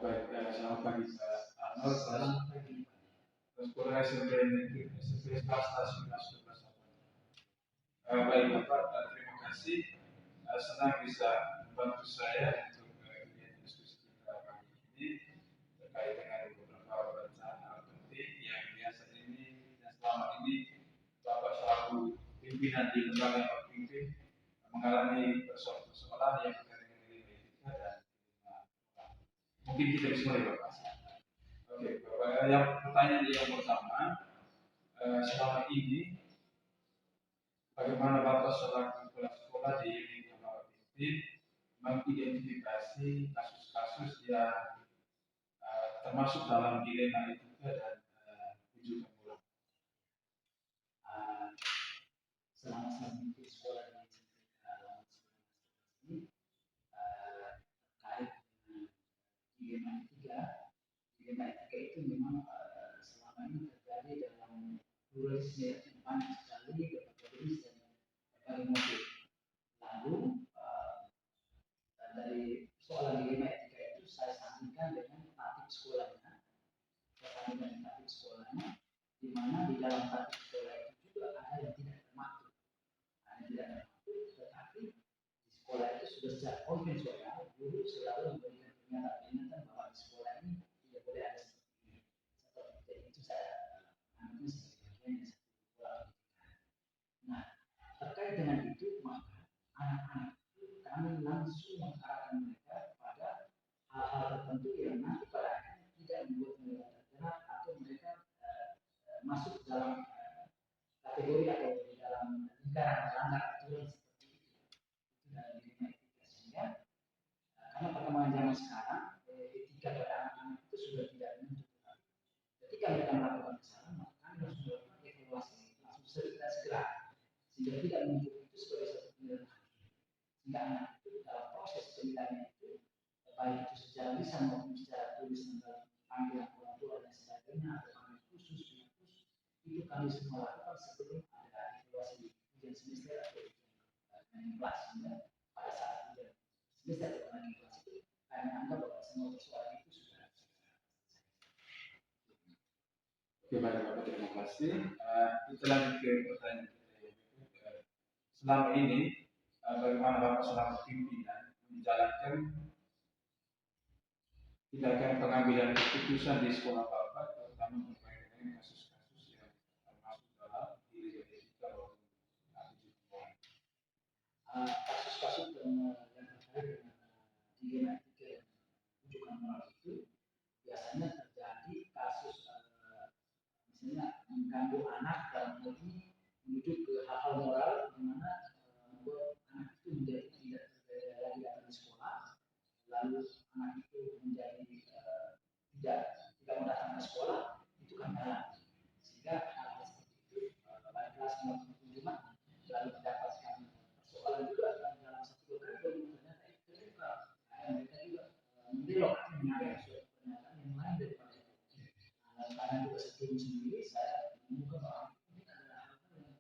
Baik, selamat pagi Pak Arnold. Selamat pagi. Sekolah SMP Negeri SMP Swasta sudah baik Bapak, terima kasih. Senang bisa membantu saya untuk kegiatan diskusi kita pagi ini terkait dengan beberapa bacaan hal penting yang biasa ini dan selama ini Bapak selaku pimpinan di lembaga yang Bapak pimpin mengalami persoalan-persoalan yang terkait dengan nilai etika dan mungkin kita bisa mulai Bapak. Oke, Bapak, yang pertanyaan yang pertama, selama ini bagaimana Bapak selaku kepala sekolah di lingkungan Bapak pimpin mengidentifikasi kasus-kasus yang termasuk dalam dilema etika dan rujukan moral? Selama saya memimpin sekolah di ini terkait dengan dilema etika itu memang selama ini terjadi dalam pluralisme yang banyak sekali berbagai jenis dan berbagai motif. Lalu dari soalan dilema etika itu saya sandingkan dengan tatip sekolahnya, di mana di dalam tatip sekolah itu juga ada yang tidak termaktub, tetapi di sekolah itu sudah secara konvensional guru selalu memberikan peringatan bahwa di sekolah ini tidak boleh ada seperti ini. Seperti itu saya anggapnya sebagai bagian dari satu pola pendidikan. Nah, terkait dengan itu maka anak-anak itu kami langsung mengarahkan mereka pada hal-hal tertentu yang nanti pada akhirnya tidak membuat mereka terjerat atau mereka masuk dalam kategori atau di dalam lingkaran melanggar aturan seperti itu. Itu dalam dilema etika sehingga karena perkembangan zaman sekarang etika pada anak-anak itu sudah tidak menuntut. Ketika mereka melakukan kesalahan maka kami harus melakukan evaluasi langsung segera sehingga tidak menuntut itu sebagai satu tindakan hakim. Sehingga anak itu dalam proses penilaian itu baik itu secara lisan maupun secara tulis dalam panggilan orang tua dan sebagainya atau panggilan khusus itu kami semua lakukan sebelum ada evaluasi ujian semester atau ujian kelas. Pada saat ujian semester atau naik kelas itu kami anggap bahwa semua persoalan itu sudah selesai. Oke, baik Bapak, terima kasih. Kita lanjut ke pertanyaan berikutnya. Selama ini bagaimana Bapak selaku pimpinan menjalankan tindakan pengambilan keputusan di sekolah Bapak, terutama berkaitan dengan kasus-kasus yang termasuk dalam dilema etika maupun kasus-kasus yang terkait dengan dilema etika dan rujukan moral itu biasanya terjadi kasus misalnya mengganggu anak dalam hal ini menuju ke hal-hal moral di mana membuat anak itu menjadi tidak berdaya lagi datang di sekolah, lalu anak itu menjadi tidak mau datang ke sekolah, itu kan halang. Sehingga hal-hal seperti itu baik kelas maupun kunjungan lalu mendapatkan persoalan juga dalam satu kali ternyata itu terbuka. Mereka juga membelok mengambil suatu pernyataan yang lain daripada itu. Karena juga sebelum sendiri saya menemukan bahwa ini adalah hal-hal yang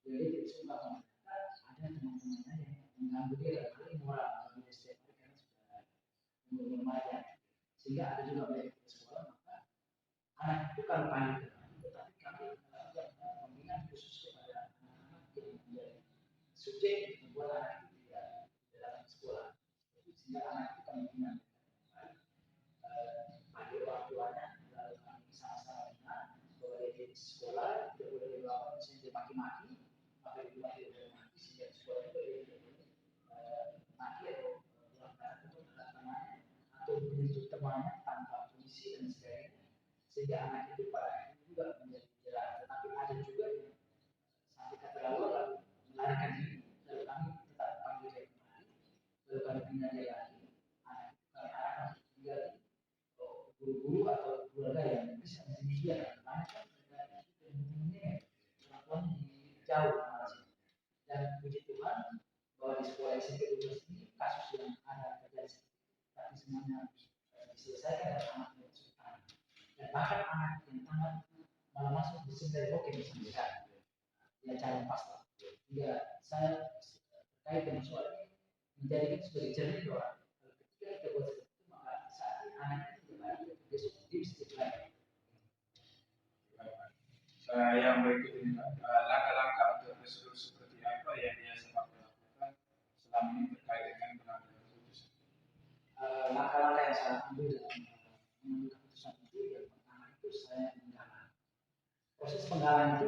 jadi tidak suka ternyata ada teman-temannya yang mengganggu dia dalam hal moral bagi setiap hari karena sudah umur remaja. Sehingga ada juga banyak di sekolah maka anak itu kalau panik tetapi kami melakukan pembinaan khusus kepada anak-anak yang menjadi subjek membuat anak itu tidak datang ke sekolah. Sehingga anak itu kami bina bagi orang tuanya lalu kami sama-sama bina bahwa dia di sekolah tidak boleh dilakukan misalnya dia maki-maki maka di rumah tidak boleh maki sehingga di sekolah juga dia tidak boleh maki atau melakukan untuk temannya atau menyentuh temannya tanpa permisi dan sebagainya sehingga anak itu pada akhirnya juga menjadi jelas. Tetapi ada juga yang sampai keterlaluan lalu melarikan diri lalu kami tetap panggil dia kembali lalu kami bina dia lagi anak itu kami arahkan untuk tinggal di guru-guru atau keluarga yang bisa mendidik dia karena kan mereka itu teman-temannya kelakuannya jauh dan puji Tuhan bahwa di sekolah SMP 12 ini kasus yang ada terjadi tapi semuanya diselesaikan dan anaknya sultan dan bahkan anak yang tamat malah masuk di seminari hoki sampai sekarang dia calon pastor. Hingga saya terkait dengan soal ini menjadikan sebagai cermin bahwa ketika kita buat seperti itu maka saat ini anak itu langkah-langkah yang saya ambil dalam mengambil keputusan itu, yang pertama itu saya menggalang. Proses penggalangan itu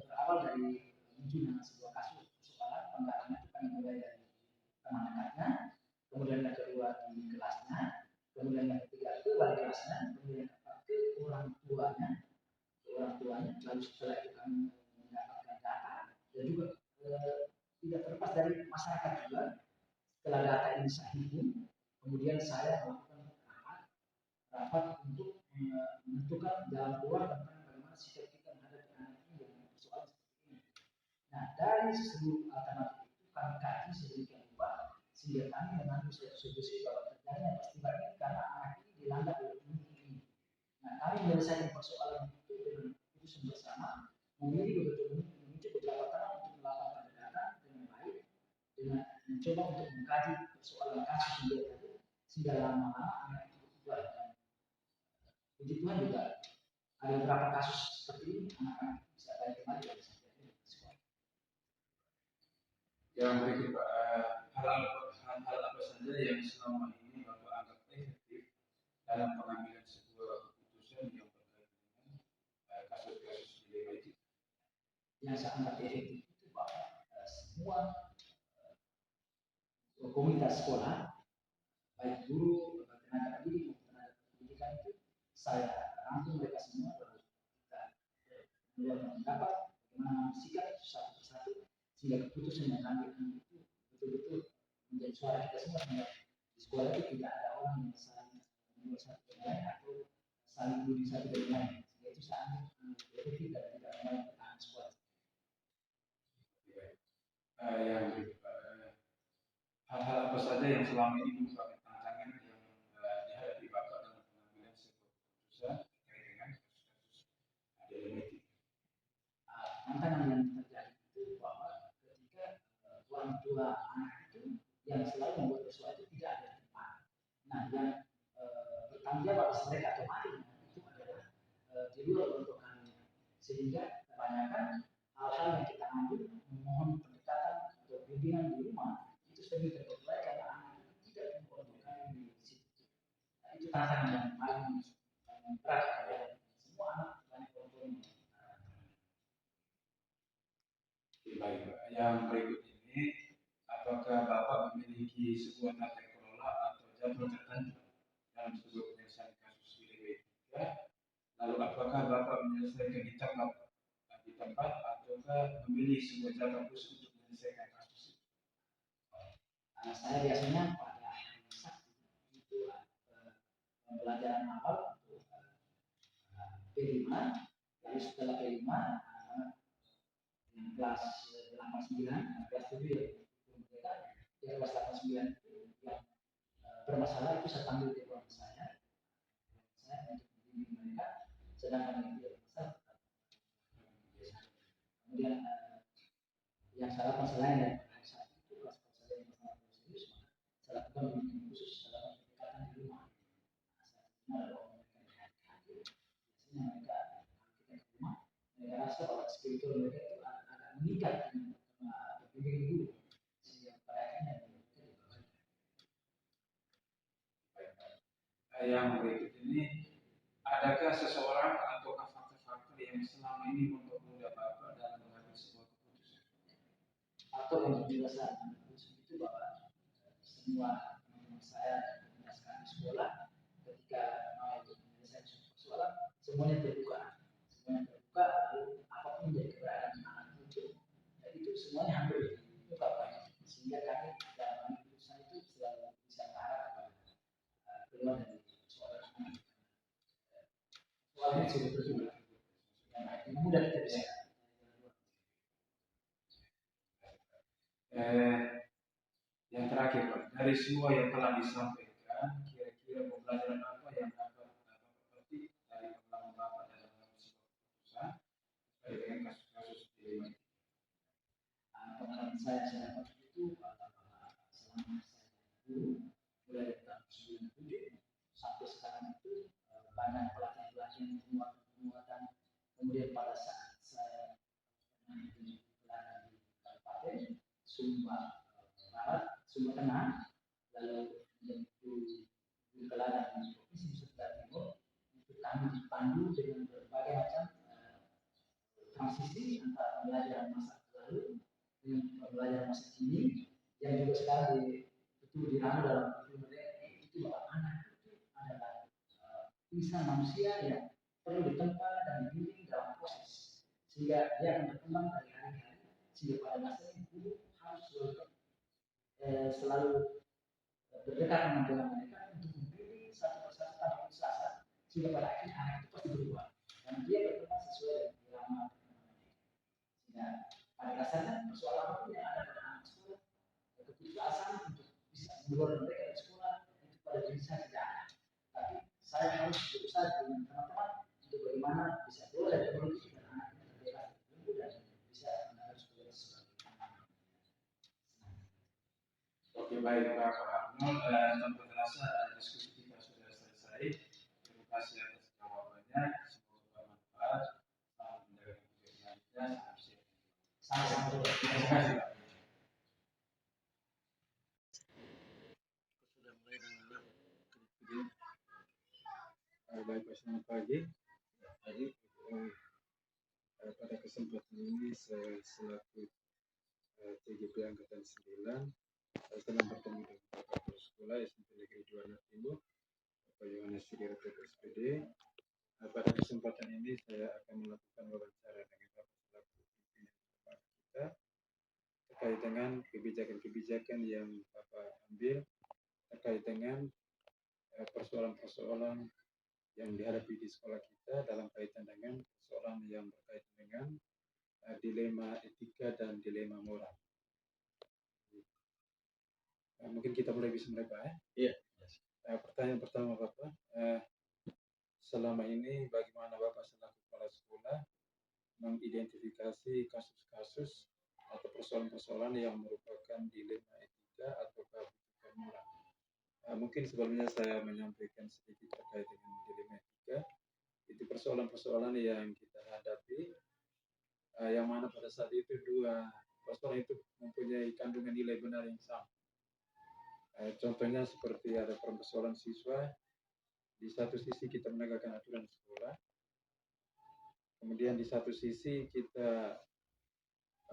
berawal dari munculnya sebuah kasus persoalan. Penggalangan itu kan mulai dari teman dekatnya, kemudian yang kedua di kelasnya, kemudian yang ketiga itu wali kelasnya, kemudian yang keempat ke orang tuanya, lalu setelah itu kami mendapatkan data dan juga tidak terlepas dari masyarakat juga. Setelah data ini saya himpun, kemudian saya melakukan rapat untuk menentukan jalan keluar tentang bagaimana sikap kita menghadapi anak ini dengan persoalan seperti ini. Nah, dari seluruh alternatif itu kami kaji sedemikian rupa sehingga kami mengambil suatu solusi bahwa terjadinya peristiwa ini karena anak ini dilanda oleh ini. Nah, kami menyelesaikan persoalan itu dengan keputusan bersama, memilih betul-betul menunjuk beberapa tahap untuk melakukan pendekatan dengan baik, dengan mencoba untuk mengkaji persoalan kasus yang dia tadi, sehingga lama-lama anak itu berubah. Dan puji Tuhan juga ada beberapa kasus seperti ini, anak-anak bisa balik kembali dari sekolah. Yang berikut Pak, hal apa saja yang selama ini Bapak anggap efektif dalam pengambilan sebuah keputusan yang berkaitan dengan kasus-kasus dilema itu? Yang saya anggap efektif itu bahwa semua komunitas sekolah, baik guru, tenaga pendidik maupun tenaga pendidikan itu saya rangkum mereka semua, lalu kita mengeluarkan pendapat bagaimana sikap satu persatu sehingga keputusan yang kami ambil itu betul-betul menjadi suara kita semua, sehingga di sekolah itu tidak ada orang yang saling menjual satu dengan lain atau saling bully satu dengan lain. Sehingga itu saya anggap efektif dan tidak membawa pertahanan sekolah. Yang hal-hal apa saja yang selama ini merupakan tantangan yang dihadapi Bapak dalam pengambilan sebuah keputusan terkait dengan kasus-kasus dilema itu? Tantangan yang terjadi itu bahwa ketika orang tua anak itu yang selalu membuat sesuatu tidak ada di tempat. Nah, yang bertanggung jawab atas mereka otomatis itu adalah di luar untuk kami, sehingga kebanyakan hal-hal yang kita ambil memohon pendekatan atau bimbingan di rumah itu sering terpercaya karena anak itu tidak membuat kami di situ. Nah, itu tantangan yang paling berat ya. Semua anak banyak orang tua. Baik, yang berikut ini, apakah Bapak memiliki sebuah tata kelola atau jadwal tertentu dalam sebuah penyelesaian kasus dilema? Lalu apakah Bapak menyelesaikan di tempat ataukah memilih sebuah jadwal khusus untuk menyelesaikan kasus itu? Saya biasanya pada hari Sabtu itu pembelajaran awal untuk P5, lalu setelah P5 yang kelas 8-9, kelas 7 ya, mereka yang kelas 8-9 itu yang bermasalah itu saya panggil ke ruangan saya untuk membimbing mereka, sedangkan yang tidak bermasalah kemudian yang saya lakukan selain dari hari Sabtu itu kelas saya yang masalah serius, maka saya lakukan bimbingan khusus, saya lakukan pendekatan di rumah. Saya kenal bahwa mereka biasanya mereka kita di rumah, mereka rasa bahwa spiritual mereka itu agak meningkat dengan bimbingan guru, sehingga pada akhirnya mereka dibawa. Yang berikut ini, adakah seseorang atau faktor-faktor yang selama ini mempermudah Bapak dalam mengambil sebuah keputusan? Faktor yang berjelasan itu bahwa semua teman-teman saya dan teman kami di sekolah ketika mau menyelesaikan persoalan semuanya terbuka, lalu apapun menjadi keberadaan anak itu, dan itu semuanya hampir diungkapkan, sehingga kami dalam keputusan itu selalu bisa mengarah kepada keluar dari soal ini sudah terbuka, dan mudah kita bisa. Yang terakhir Pak, dari semua yang telah disampaikan, kira-kira pembelajaran apa yang dapat Bapak petik dari pengalaman Bapak dalam mengambil sebuah keputusan terkait dengan kasus-kasus dilema itu? Pengalaman saya dapat itu selama saya dulu mulai dari tahun 97 sampai sekarang itu banyak pelatihan-pelatihan penguatan, kemudian pada saat saya pernah di pelatihan di Kabupaten Sumba Barat, Sumba Tengah, lalu menjadi pembelajaran masa lalu dengan pembelajaran masa kini yang juga sekarang betul diramu dalam kurikulum mereka, itu bahwa anak itu adalah insan manusia yang perlu ditempa dan dibimbing dalam proses sehingga dia akan berkembang dari hari ke hari, sehingga pada dasarnya guru harus selalu berdekat dengan mereka untuk membimbing satu persatu tanpa putus asa, sehingga pada akhirnya anak itu pasti berubah dan dia berkembang sesuai dengan irama perkembangan. Sehingga pada dasarnya persoalan apapun yang ada pada anak sekolah, keputusasaan untuk bisa mengeluarkan mereka dari sekolah itu pada diri saya tidak ada. Tapi saya harus berusaha dengan teman-teman untuk bagaimana bisa keluar dari teknologi dan anak itu terbebas dari dan bisa mengajar sekolah sesuai dengan. Oke, baik Pak Arnold, tanpa terasa diskusi kita sudah selesai. Terima kasih atas jawabannya, semoga bermanfaat. Salam menjaga kebersihan dan salam sehat. Sama-sama. Terima kasih Pak. Sudah mulai dengan baik, selamat pagi. Jadi pada kesempatan ini saya selaku TGP Angkatan 9 sedang bertemu dengan Bapak Kepala Sekolah SMP Negeri 2 Nartimo, Bapak Yohanes Sudirata SPD. Pada kesempatan ini saya akan melakukan wawancara dengan Bapak selaku pimpinan kita terkait dengan kebijakan-kebijakan yang Bapak ambil terkait dengan persoalan-persoalan yang dihadapi di sekolah kita dalam kaitan dengan persoalan yang berkaitan dengan dilema etika dan dilema moral. Mungkin kita bisa mulai Pak ya? Iya. Pertanyaan pertama Bapak, selama ini bagaimana Bapak selaku kepala sekolah mengidentifikasi kasus-kasus atau persoalan-persoalan yang merupakan dilema etika atau kebutuhan moral? Mungkin sebelumnya saya menyampaikan sedikit terkait dengan dilema etika. Itu persoalan-persoalan yang kita hadapi, yang mana pada saat itu dua persoalan itu mempunyai kandungan nilai benar yang sama. Contohnya seperti ada persoalan siswa, di satu sisi kita menegakkan aturan sekolah, kemudian di satu sisi kita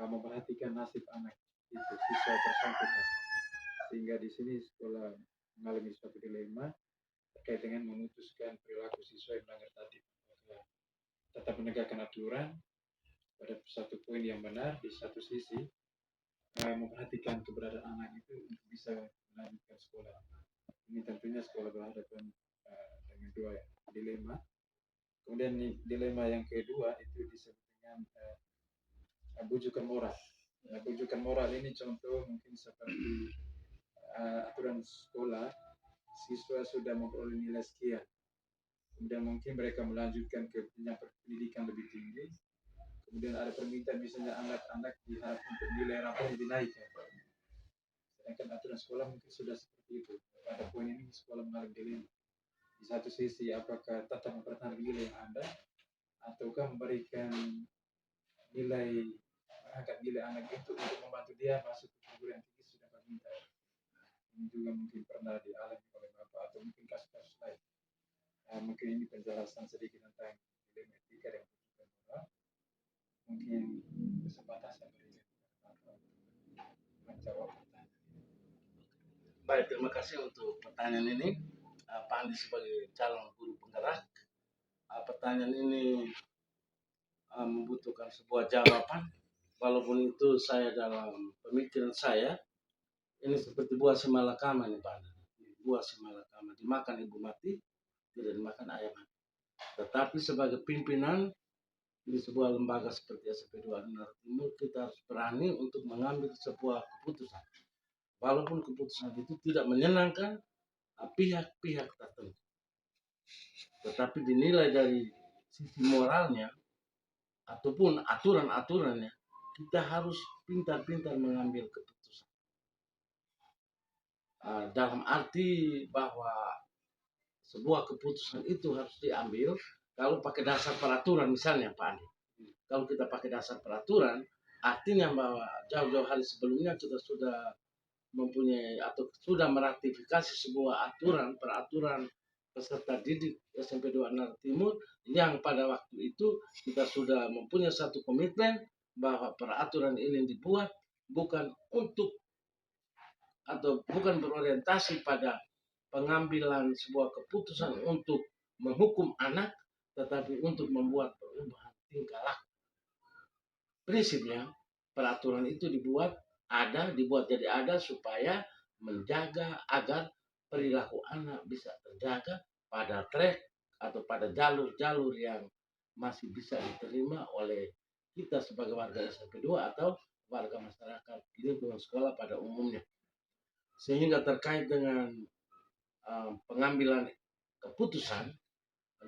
memperhatikan nasib anak itu, siswa bersangkutan, sehingga di sini sekolah mengalami suatu dilema terkait dengan memutuskan perilaku siswa yang melanggar tertib, tetap menegakkan aturan pada satu poin yang benar, di satu sisi memperhatikan keberadaan anak itu untuk bisa melanjutkan sekolah. Ini tentunya sekolah berhadapan dengan dua dilema. Kemudian dilema yang kedua itu disebut dengan bujukan moral. Bujukan moral ini contoh mungkin seperti aturan sekolah, siswa sudah memperoleh nilai sekian, kemudian mungkin mereka melanjutkan ke pendidikan lebih tinggi, kemudian ada permintaan misalnya anak-anak diharap untuk nilai rapotnya dinaikkan, sedangkan aturan sekolah mungkin sudah seperti itu. Pada poin ini sekolah mengalami dilema. Di satu sisi apakah tetap mempertahankan nilai yang ada ataukah memberikan nilai, mengangkat nilai anak itu untuk membantu dia masuk ke perguruan tinggi sudah perminta. Ini juga mungkin pernah dialami oleh Bapak atau mungkin kasus-kasus lain. Mungkin ini penjelasan sedikit tentang dilema etika dan bujukan moral. Mungkin kesempatan saya berikan kepada Bapak untuk menjawab pertanyaan ini. Baik, terima kasih untuk pertanyaan ini. Pak Andi sebagai calon guru penggerak, pertanyaan ini membutuhkan sebuah jawaban, walaupun itu saya dalam pemikiran saya ini seperti buah simalakama ini Pak Andi. Buah simalakama dimakan ibu mati, tidak dimakan ayam mati. Tetapi sebagai pimpinan di sebuah lembaga seperti SMP 2 Nartimo, kita harus berani untuk mengambil sebuah keputusan, walaupun keputusan itu tidak menyenangkan pihak-pihak tertentu, tetapi dinilai dari sisi moralnya ataupun aturan-aturannya, kita harus pintar-pintar mengambil keputusan. Dalam arti bahwa sebuah keputusan itu harus diambil kalau pakai dasar peraturan, misalnya Pak Andi. Kalau kita pakai dasar peraturan, artinya bahwa jauh-jauh hari sebelumnya kita sudah mempunyai atau sudah meratifikasi sebuah peraturan peserta didik SMP 2 Nartimo yang pada waktu itu kita sudah mempunyai satu komitmen bahwa peraturan ini dibuat bukan untuk atau bukan berorientasi pada pengambilan sebuah keputusan untuk menghukum anak, tetapi untuk membuat perubahan tingkah laku. Prinsipnya peraturan itu dibuat jadi ada supaya menjaga agar perilaku anak bisa terjaga pada track atau pada jalur-jalur yang masih bisa diterima oleh kita sebagai warga SMP 2 atau warga masyarakat di lingkungan sekolah pada umumnya. Sehingga terkait dengan pengambilan keputusan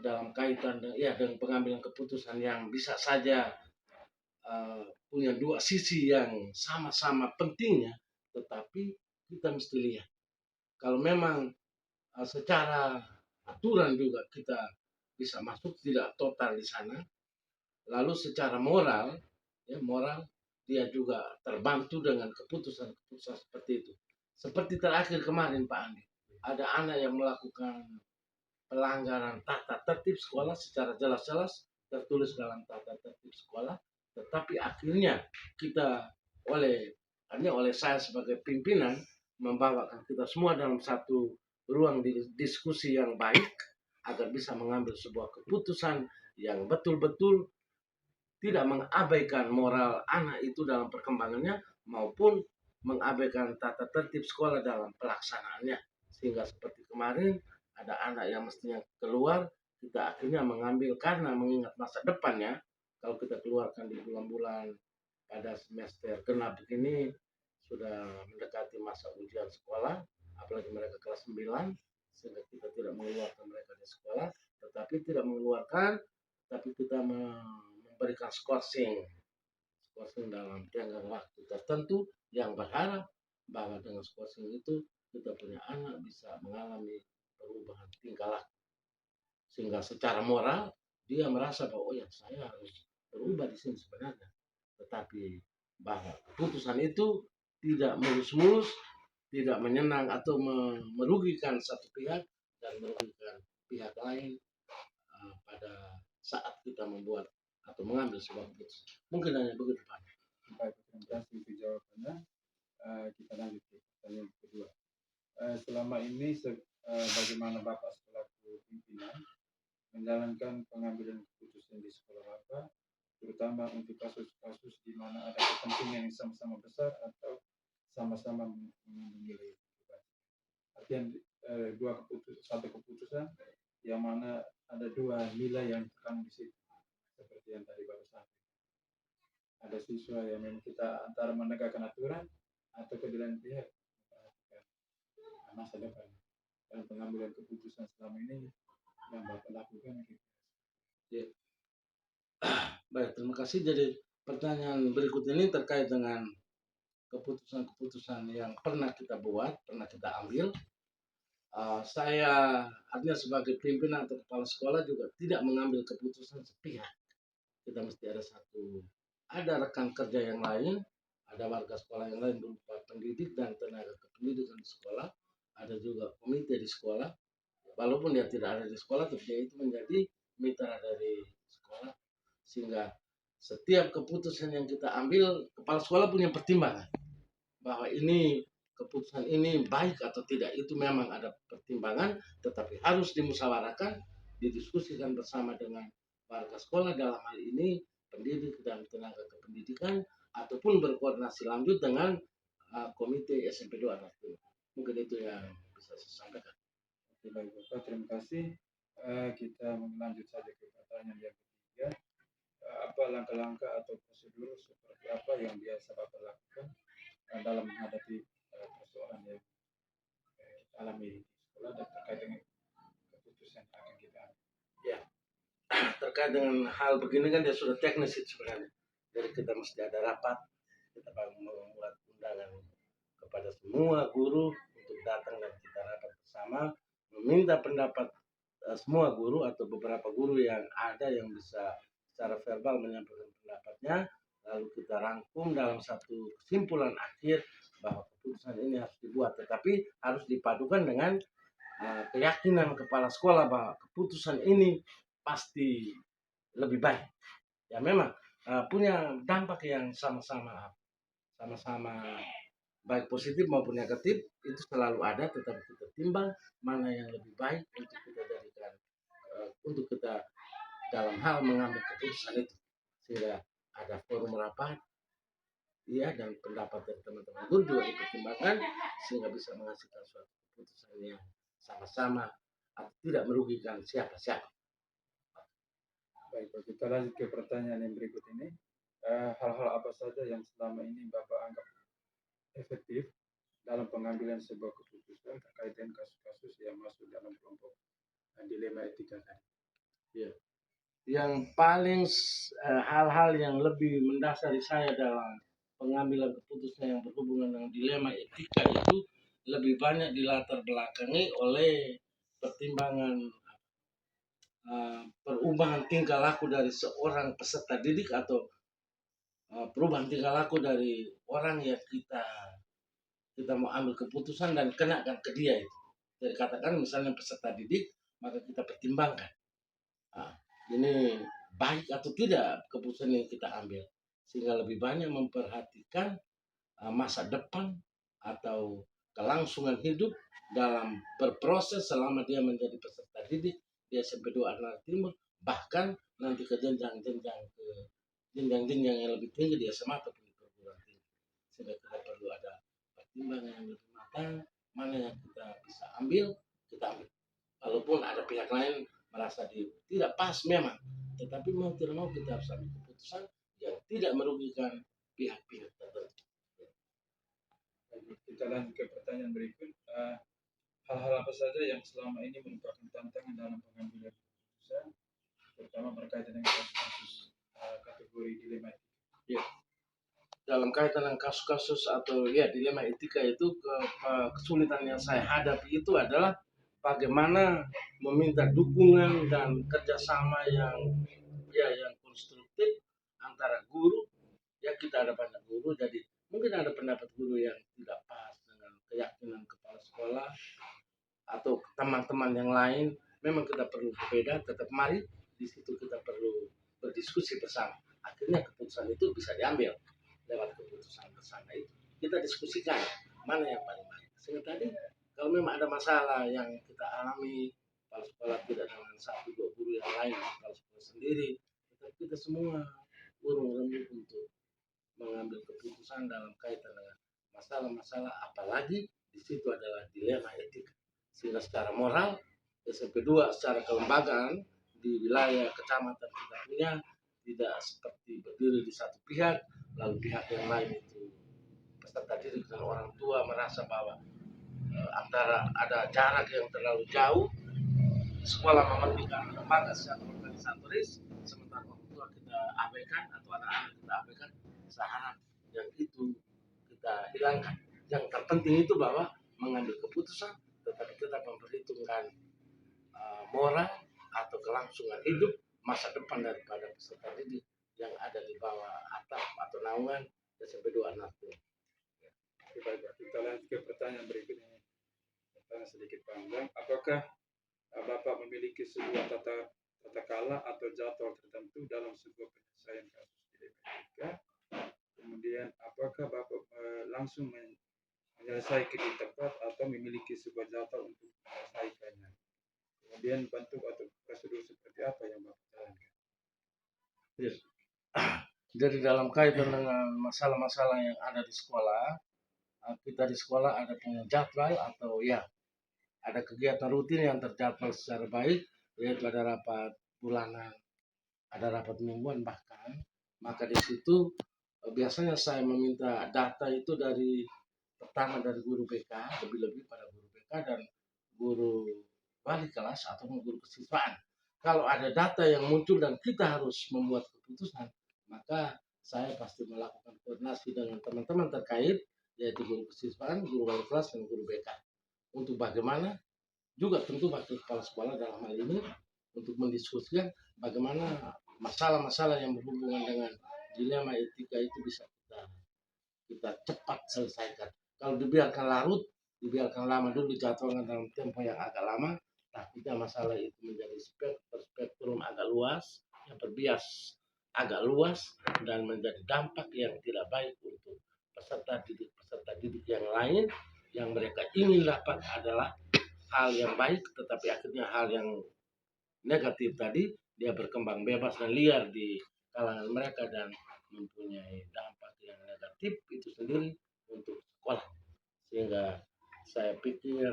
dalam kaitan dengan pengambilan keputusan yang bisa saja punya dua sisi yang sama-sama pentingnya, tetapi kita mesti lihat kalau memang secara aturan juga kita bisa masuk tidak total di sana, lalu secara moral dia juga terbantu dengan keputusan-keputusan seperti itu. Seperti terakhir kemarin Pak Andi, ada anak yang melakukan pelanggaran tata tertib sekolah secara jelas-jelas tertulis dalam tata tertib sekolah, tetapi akhirnya kita oleh saya sebagai pimpinan membawakan kita semua dalam satu ruang diskusi yang baik agar bisa mengambil sebuah keputusan yang betul-betul tidak mengabaikan moral anak itu dalam perkembangannya maupun mengabaikan tata tertib sekolah dalam pelaksanaannya. Sehingga seperti kemarin ada anak yang mestinya keluar, kita akhirnya mengambil karena mengingat masa depannya. Kalau kita keluarkan di bulan-bulan pada semester genap begini sudah mendekati masa ujian sekolah, apalagi mereka kelas 9, sehingga kita tidak mengeluarkan mereka dari sekolah, tetapi kita memberikan skorsing dalam jangka waktu tertentu yang berharap bahwa dengan skorsing itu kita punya anak bisa mengalami perubahan tingkah laku, sehingga secara moral dia merasa bahwa saya harus berubah di sini sebenarnya, tetapi bahwa keputusan itu tidak mulus-mulus, tidak menyenang atau merugikan satu pihak dan merugikan pihak lain pada saat kita membuat atau mengambil sebuah keputusan. Mungkin hanya begitu Pak. Baik, terima kasih untuk jawabannya. Kita lanjut ke pertanyaan kedua. Selama ini bagaimana Bapak selaku pimpinan menjalankan pengambilan keputusan di sekolah Bapak, terutama untuk kasus-kasus di mana ada kepentingan yang sama-sama besar atau sama-sama mengandung nilai pribadi. Artinya satu keputusan yang mana ada dua nilai yang terkandung di situ, seperti yang tadi Bapak sampaikan. Ada siswa yang memang kita antara menegakkan aturan atau kedua pihak memperhatikan masa depan dan pengambilan keputusan selama ini yang Bapak lakukan gitu. Ya. Baik, terima kasih. Jadi pertanyaan berikut ini terkait dengan keputusan-keputusan yang pernah kita buat, pernah kita ambil. Saya artinya sebagai pimpinan atau kepala sekolah juga tidak mengambil keputusan sepihak. Kita mesti ada rekan kerja yang lain, ada warga sekolah yang lain berupa pendidik dan tenaga kependidikan di sekolah, ada juga komite di sekolah. Walaupun dia tidak ada di sekolah, tapi dia itu menjadi mitra dari sekolah, sehingga setiap keputusan yang kita ambil, kepala sekolah punya pertimbangan bahwa keputusan ini baik atau tidak, itu memang ada pertimbangan, tetapi harus dimusyawarahkan, didiskusikan bersama dengan warga sekolah, dalam hal ini pendidik dan tenaga kependidikan, ataupun berkoordinasi lanjut dengan komite SMP 2 anak. Mungkin itu yang bisa saya sampaikan. Oke, baik Bapak, terima kasih. Kita lanjut saja ke pertanyaan yang ketiga. Apa langkah-langkah atau prosedur seperti apa yang biasa Bapak lakukan dalam menghadapi persoalan yang kita alami di sekolah dan terkait dengan keputusan yang akan kita ambil? Ya, terkait dengan hal begini kan dia sudah teknis sebenarnya. Jadi kita mesti ada rapat, kita membuat undangan kepada semua guru untuk datang dan kita rapat bersama, meminta pendapat semua guru atau beberapa guru yang ada yang bisa secara verbal menyampaikan pendapatnya, lalu kita rangkum dalam satu kesimpulan akhir bahwa keputusan ini harus dibuat, tetapi harus dipadukan dengan keyakinan kepala sekolah bahwa keputusan ini pasti lebih baik. Ya memang punya dampak yang sama-sama baik positif maupun negatif itu selalu ada, tetapi kita timbang mana yang lebih baik untuk kita jadikan untuk kita dalam hal mengambil keputusan itu, sehingga ada forum rapat dan pendapat dari teman-teman guru juga dipertimbangkan sehingga bisa menghasilkan suatu keputusan yang sama-sama atau tidak merugikan siapa-siapa. Baik, Pak, kita lanjut ke pertanyaan yang berikut ini. Hal-hal apa saja yang selama ini Bapak anggap efektif dalam pengambilan sebuah keputusan terkait dengan kasus-kasus yang masuk dalam kelompok dilema etika tadi? Ya. Yang paling hal-hal yang lebih mendasari saya dalam pengambilan keputusan yang berhubungan dengan dilema etika itu lebih banyak dilatar belakangi oleh pertimbangan perubahan tingkah laku dari seorang peserta didik atau perubahan tingkah laku dari orang yang kita mau ambil keputusan dan kenakan ke dia itu. Jadi katakan misalnya peserta didik, maka kita pertimbangkan ini baik atau tidak keputusan yang kita ambil, sehingga lebih banyak memperhatikan masa depan atau kelangsungan hidup dalam berproses selama dia menjadi peserta didik di SMP 2 Arnara Timur, bahkan nanti ke jenjang-jenjang yang lebih tinggi di SMA ataupun di perguruan tinggi, sehingga kita perlu ada pertimbangan yang lebih matang, mana yang kita bisa ambil, kita ambil. Walaupun ada pihak lain merasa tidak pas memang, tetapi mau tidak mau kita harus ambil keputusan yang tidak merugikan pihak-pihak tertentu. Kita lanjut ke pertanyaan berikut. Hal-hal apa saja yang selama ini merupakan tantangan dalam pengambilan keputusan, terutama berkaitan dengan kasus kategori dilema etika? Ya. Dalam kaitan dengan kasus-kasus atau dilema etika itu, kesulitan yang saya hadapi itu adalah bagaimana meminta dukungan dan kerjasama yang konstruktif antara guru. Kita ada banyak guru, jadi mungkin ada pendapat guru yang tidak pas dengan keyakinan kepala sekolah atau teman-teman yang lain. Memang kita perlu berbeda, tetap mari di situ kita perlu berdiskusi bersama. Akhirnya keputusan itu bisa diambil lewat keputusan bersama itu. Kita diskusikan mana yang paling baik. Sehingga tadi kalau memang ada masalah yang kita alami, kepala sekolah tidak dengan satu dua guru yang lain, kepala sekolah sendiri, tetapi kita semua urung rembuk untuk mengambil keputusan dalam kaitan dengan masalah-masalah, apalagi di situ adalah dilema etika. Sehingga secara moral, SMP 2 secara kelembagaan di wilayah kecamatan kita punya tidak seperti berdiri di satu pihak, lalu pihak yang lain itu peserta didik dan orang tua merasa bahwa antara ada jarak yang terlalu jauh, sekolah mementingkan lembaga secara organisatoris, sementara orang tua kita abaikan atau anak-anak kita abaikan. Saya harap yang itu kita hilangkan. Yang terpenting itu bahwa mengambil keputusan tetapi tetap memperhitungkan moral atau kelangsungan hidup masa depan daripada peserta didik yang ada di bawah atap atau naungan SMP 2 Arnara Timur. Kita lanjut ke pertanyaan berikutnya. Pertanyaan sedikit panjang. Apakah Bapak memiliki sebuah tata kala atau jadwal tertentu dalam sebuah penyelesaian kasus dilema etika? Kemudian apakah Bapak langsung menyelesaikan di tempat atau memiliki sebuah jadwal untuk menyelesaikannya? Kemudian bentuk atau prosedur seperti apa yang Bapak jalankan? Yes. Jadi dalam kaitan dengan masalah-masalah yang ada di sekolah, kita di sekolah ada punya jadwal atau ada kegiatan rutin yang terjadwal secara baik, yaitu ada rapat bulanan, ada rapat mingguan bahkan. Maka di situ biasanya saya meminta data itu pertama dari guru BK, lebih-lebih pada guru BK dan guru wali kelas atau guru kesiswaan. Kalau ada data yang muncul dan kita harus membuat keputusan, maka saya pasti melakukan koordinasi dengan teman-teman terkait, yaitu guru kesiswaan, guru wali kelas, dan guru BK. Untuk bagaimana juga tentu wakil kepala sekolah dalam hal ini untuk mendiskusikan bagaimana masalah-masalah yang berhubungan dengan dilema etika itu bisa kita cepat selesaikan. Kalau dibiarkan larut, dibiarkan lama dulu, dijadwalkan dalam tempo yang agak lama, takutnya masalah itu menjadi spektrum agak luas yang berbias agak luas dan menjadi dampak yang tidak baik untuk peserta didik yang lain yang mereka ingin dapat adalah hal yang baik, tetapi akhirnya hal yang negatif tadi dia berkembang bebas dan liar di kalangan mereka dan mempunyai dampak yang negatif itu sendiri untuk sekolah. Sehingga saya pikir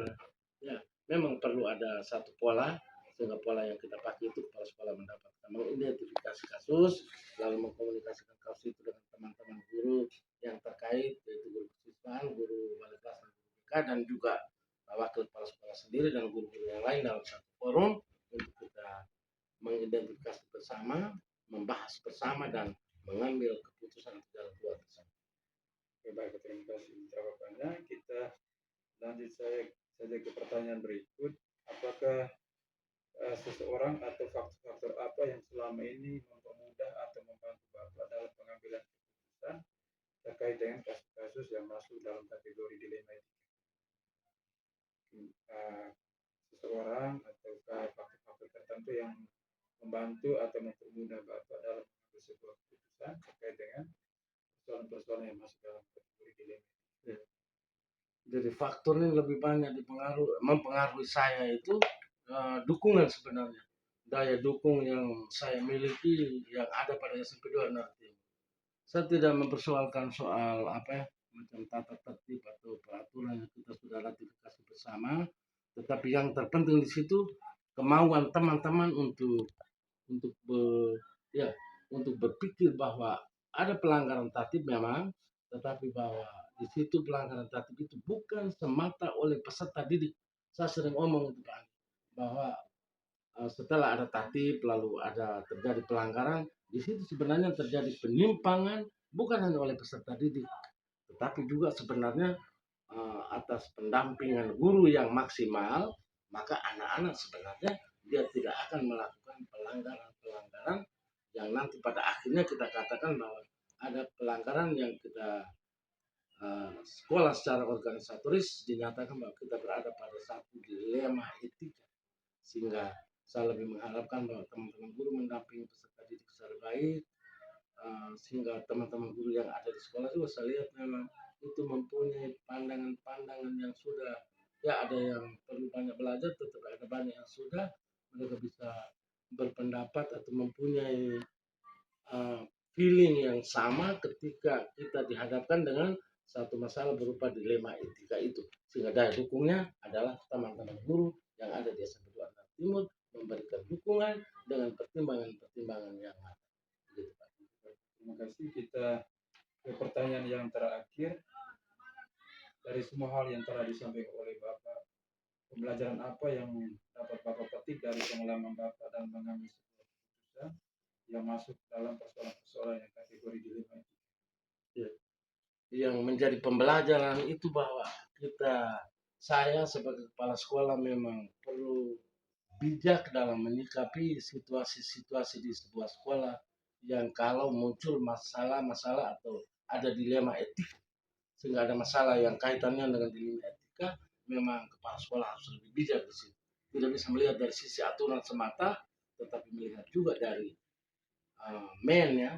ya memang perlu ada satu pola, sehingga pola yang kita pakai itu kepala sekolah mendapatkan mengidentifikasi kasus lalu mengkomunikasikan kasus itu dengan teman-teman guru yang terkait, yaitu guru kesiswaan, guru wali kelas dan guru BK, dan juga wakil kepala sekolah sendiri dan guru-guru yang lain dalam satu forum untuk kita mengidentifikasi bersama, membahas bersama dan mengambil keputusan dalam dua bersama. Oke, baik, terima kasih jawabannya. Kita lanjut saja ke pertanyaan berikut. Apakah seseorang atau faktor-faktor apa yang selama ini mempermudah atau membantu Bapak dalam pengambilan keputusan terkait dengan kasus-kasus yang masuk dalam kategori dilema etika? Seseorang atau faktor-faktor tertentu yang membantu atau mempermudah Bapak dalam mengambil sebuah keputusan terkait dengan persoalan-persoalan yang masuk dalam kategori dilema etika. Jadi faktor ini lebih banyak mempengaruhi saya itu dukungan sebenarnya, daya dukung yang saya miliki yang ada pada SMP 2 nanti. Saya tidak mempersoalkan soal macam tata tertib atau peraturan yang kita sudah ratifikasi bersama, tetapi yang terpenting di situ kemauan teman-teman untuk berpikir bahwa ada pelanggaran tertib memang, tetapi bahwa di situ pelanggaran tertib itu bukan semata oleh peserta didik. Saya sering omong itu Pak, bahwa setelah ada tertib lalu ada terjadi pelanggaran, di situ sebenarnya terjadi penyimpangan bukan hanya oleh peserta didik, tetapi juga sebenarnya atas pendampingan guru yang maksimal, maka anak-anak sebenarnya dia tidak akan melakukan pelanggaran-pelanggaran yang nanti pada akhirnya kita katakan bahwa ada pelanggaran yang kita sekolah secara organisatoris dinyatakan bahwa kita berada pada satu dilema etika, sehingga saya lebih mengharapkan bahwa teman-teman guru mendampingi peserta didik secara baik, sehingga teman-teman guru yang ada di sekolah juga saya lihat memang itu mempunyai pandangan-pandangan yang sudah ada yang perlu banyak belajar, tetapi ada banyak yang sudah mereka bisa berpendapat atau mempunyai feeling yang sama ketika kita dihadapkan dengan satu masalah berupa dilema etika itu, sehingga daya dukungnya adalah teman-teman guru yang ada di SMP 2 Timur memberikan dukungan dengan pertimbangan-pertimbangan yang ada. Terima kasih. Kita ke pertanyaan yang terakhir. Dari semua hal yang telah disampaikan oleh Bapak, pembelajaran apa yang dapat Bapak petik dari pengalaman Bapak dan mengambil sebuah keputusan yang masuk dalam persoalan-persoalan yang kategori dilema etika? Ya. Yang menjadi pembelajaran itu bahwa saya sebagai kepala sekolah memang perlu bijak dalam menyikapi situasi-situasi di sebuah sekolah yang kalau muncul masalah-masalah atau ada dilema etik, sehingga ada masalah yang kaitannya dengan dilema etika, memang kepala sekolah harus lebih bijak di situ. Tidak bisa melihat dari sisi aturan semata, tetapi melihat juga dari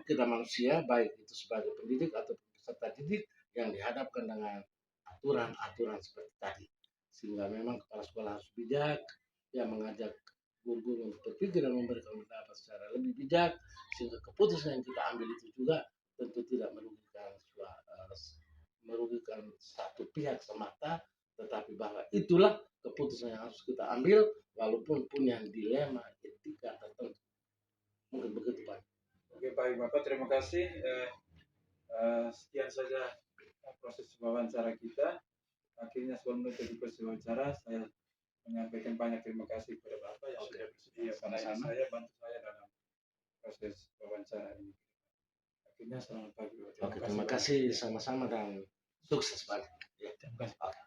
kita manusia, baik itu sebagai pendidik atau peserta didik yang dihadapkan dengan aturan-aturan seperti tadi. Sehingga memang kepala sekolah harus bijak, mengajak guru untuk berpikir dan memberikan pendapat secara lebih bijak, sehingga keputusan yang kita ambil itu juga tentu tidak merugikan satu pihak semata, tetapi bahwa itulah keputusan yang harus kita ambil walaupun punya dilema etika tertentu. Mungkin begitu Pak. Oke, baik Bapak, terima kasih. Sekian saja proses wawancara kita. Akhirnya sebelum menutup wawancara, saya menyampaikan banyak terima kasih kepada Bapak yang sudah bersedia bantu saya dalam proses wawancara ini. Akhirnya selamat pagi. Terima kasih sama-sama dan sukses Pak. Terima kasih.